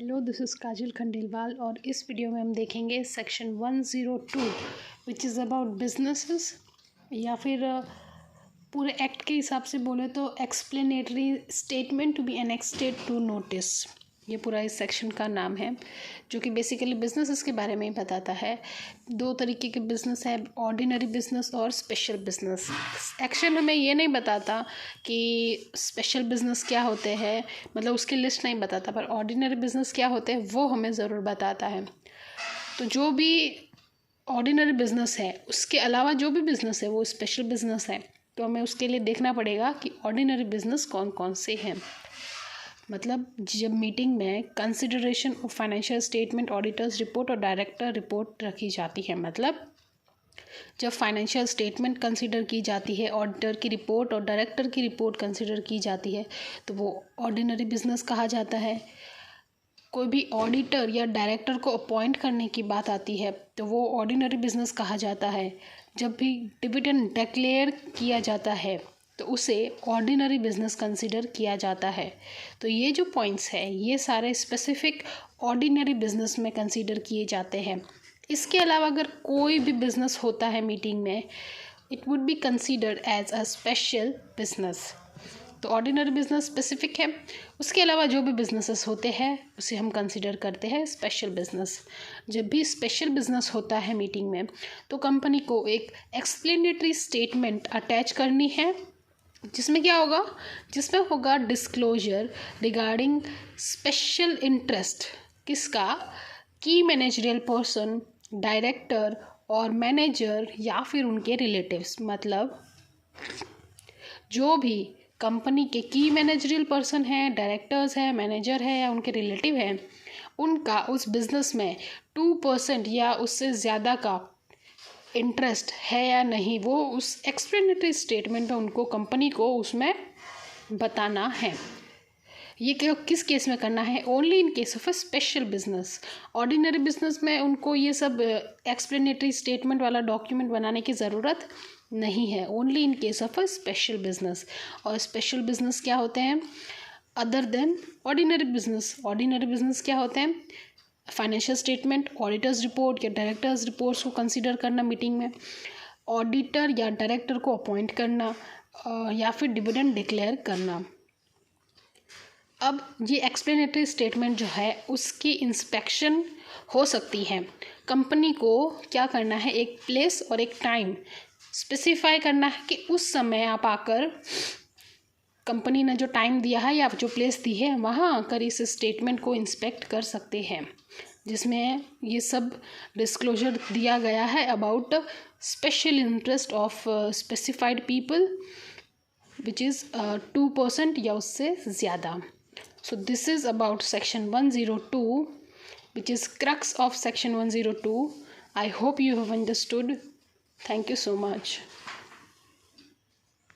Hello, this is Kajal Khandelwal और इस video में हम देखेंगे section 102 which is about businesses या फिर पूरे एक्ट के हिसाब से बोले तो explanatory statement to be annexed to notice. ये पूरा इस सेक्शन का नाम है, जो कि बेसिकली बिजनेसेस के बारे में ही बताता है। दो तरीके के बिजनेस है, ऑर्डिनरी बिजनेस और स्पेशल बिजनेस। एक्शन हमें ये नहीं बताता कि स्पेशल बिजनेस क्या होते हैं, मतलब उसकी लिस्ट नहीं बताता, पर ऑर्डिनरी बिजनेस क्या होते हैं वो हमें ज़रूर बताता है। तो जो भी ऑर्डिनरी बिजनेस है उसके अलावा जो भी बिजनेस है वो स्पेशल बिजनेस है, तो हमें उसके लिए देखना पड़ेगा कि ऑर्डिनरी बिजनेस कौन कौन से हैं। मतलब जब मीटिंग में consideration of financial statement, auditors report और डायरेक्टर रिपोर्ट रखी जाती है, मतलब जब फाइनेंशियल स्टेटमेंट कंसिडर की जाती है, ऑडिटर की रिपोर्ट और डायरेक्टर की रिपोर्ट कंसिडर की जाती है, तो वो ऑर्डिनरी बिजनेस कहा जाता है। कोई भी ऑडिटर या डायरेक्टर को अपॉइंट करने की बात आती है तो वो ऑर्डिनरी बिजनेस कहा जाता है। जब भी डिविडेंड डिक्लेयर किया जाता है तो उसे ऑर्डिनरी बिजनेस कंसिडर किया जाता है। तो ये जो पॉइंट्स है ये सारे स्पेसिफिक ऑर्डिनरी बिजनेस में कंसिडर किए जाते हैं। इसके अलावा अगर कोई भी बिजनेस होता है मीटिंग में, it would be considered as a special business. तो ऑर्डिनरी बिजनेस स्पेसिफिक है, उसके अलावा जो भी बिजनेसेस होते हैं उसे हम कंसिडर करते हैं स्पेशल बिजनेस। जब भी स्पेशल बिजनेस होता है मीटिंग में तो कंपनी को एक एक्सप्लेनेटरी स्टेटमेंट अटैच करनी है, जिसमें क्या होगा, जिसमें होगा डिस्क्लोजर रिगार्डिंग स्पेशल इंटरेस्ट किसका, की मैनेजरियल पर्सन, डायरेक्टर और मैनेजर या फिर उनके रिलेटिव्स। मतलब जो भी कंपनी के की मैनेजरियल पर्सन हैं, डायरेक्टर्स हैं, मैनेजर है या उनके रिलेटिव हैं, उनका उस बिज़नेस में 2% या उससे ज़्यादा का इंटरेस्ट है या नहीं, वो उस एक्सप्लेनेटरी स्टेटमेंट में उनको कंपनी को उसमें बताना है। ये किस केस में करना है, only in case of a special business. Ordinary business में उनको ये सब एक्सप्लेनेटरी स्टेटमेंट वाला डॉक्यूमेंट बनाने की ज़रूरत नहीं है, only in case of a special business. और स्पेशल बिजनेस क्या होते हैं other than ordinary business? Ordinary business क्या होते हैं, फाइनेंशियल स्टेटमेंट, ऑडिटर्स रिपोर्ट या डायरेक्टर्स रिपोर्ट्स को कंसीडर करना मीटिंग में, ऑडिटर या डायरेक्टर को अपॉइंट करना या फिर डिविडेंड डिक्लेयर करना। अब ये एक्सप्लेनेटरी स्टेटमेंट जो है उसकी इंस्पेक्शन हो सकती है। कंपनी को क्या करना है, एक प्लेस और एक टाइम स्पेसिफाई करना है कि उस समय आप आकर, कंपनी ने जो टाइम दिया है या जो प्लेस दी है वहाँ आकर इस स्टेटमेंट को इंस्पेक्ट कर सकते हैं, जिसमें ये सब डिस्क्लोजर दिया गया है about special interest of specified people which is 2% या उससे ज़्यादा। So this is about section 102, which is crux of section 102. I hope you have understood. Thank you so much.